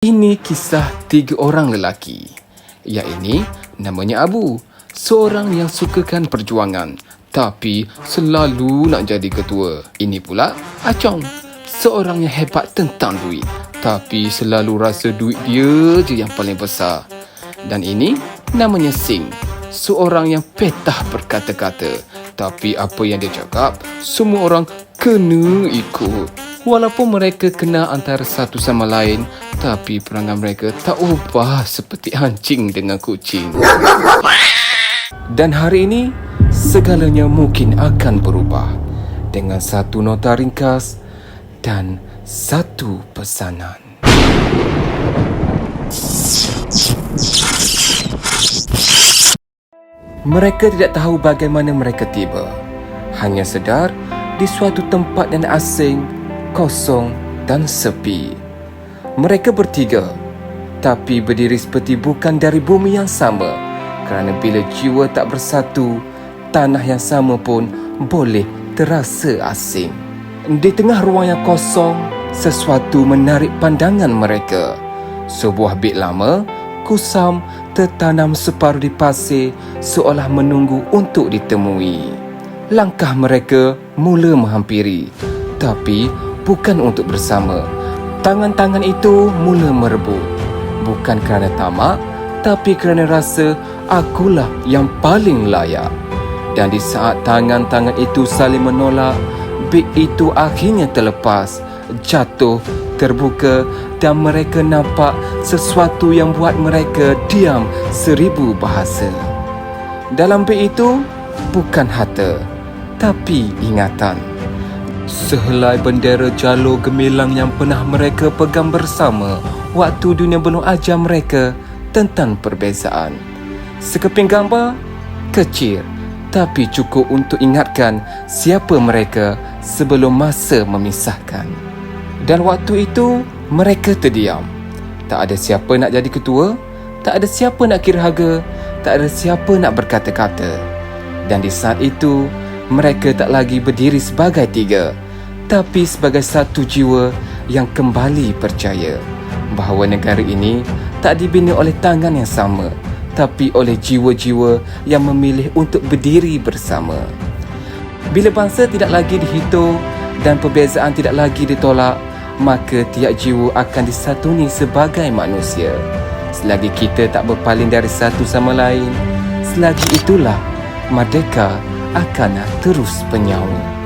Ini kisah 3 orang lelaki. Yang ini namanya Abu, seorang yang sukakan perjuangan tapi selalu nak jadi ketua. Ini pula Acong, seorang yang hebat tentang duit tapi selalu rasa duit dia je yang paling besar. Dan ini namanya Sing, seorang yang petah berkata-kata tapi apa yang dia cakap semua orang kena ikut. Walaupun mereka kenal antara satu sama lain, tapi perangai mereka tak ubah seperti anjing dengan kucing. Dan hari ini, segalanya mungkin akan berubah dengan satu nota ringkas dan satu pesanan. Mereka tidak tahu bagaimana mereka tiba. Hanya sedar di suatu tempat yang asing, kosong dan sepi. Mereka bertiga, tapi berdiri seperti bukan dari bumi yang sama, kerana bila jiwa tak bersatu, tanah yang sama pun boleh terasa asing. Di tengah ruang yang kosong, sesuatu menarik pandangan mereka. Sebuah beg lama, kusam, tertanam separuh di pasir, seolah menunggu untuk ditemui. Langkah mereka mula menghampiri, tapi bukan untuk bersama. Tangan-tangan itu mula merebut. Bukan kerana tamak, tapi kerana rasa akulah yang paling layak. Dan di saat tangan-tangan itu saling menolak, beg itu akhirnya terlepas, jatuh, terbuka dan mereka nampak sesuatu yang buat mereka diam 1000 bahasa. Dalam beg itu bukan harta, tapi ingatan. Sehelai bendera jalur gemilang yang pernah mereka pegang bersama waktu dunia belum ajar mereka tentang perbezaan. Sekeping gambar, kecil, tapi cukup untuk ingatkan siapa mereka sebelum masa memisahkan. Dan waktu itu, mereka terdiam. Tak ada siapa nak jadi ketua, tak ada siapa nak kira harga, tak ada siapa nak berkata-kata. Dan di saat itu, mereka tak lagi berdiri sebagai 3, tapi sebagai satu jiwa yang kembali percaya bahawa negara ini tak dibina oleh tangan yang sama, tapi oleh jiwa-jiwa yang memilih untuk berdiri bersama. Bila bangsa tidak lagi dihitung dan perbezaan tidak lagi ditolak, maka tiap jiwa akan disatuni sebagai manusia. Selagi kita tak berpaling dari satu sama lain, selagi itulah merdeka akan terus bernyawa.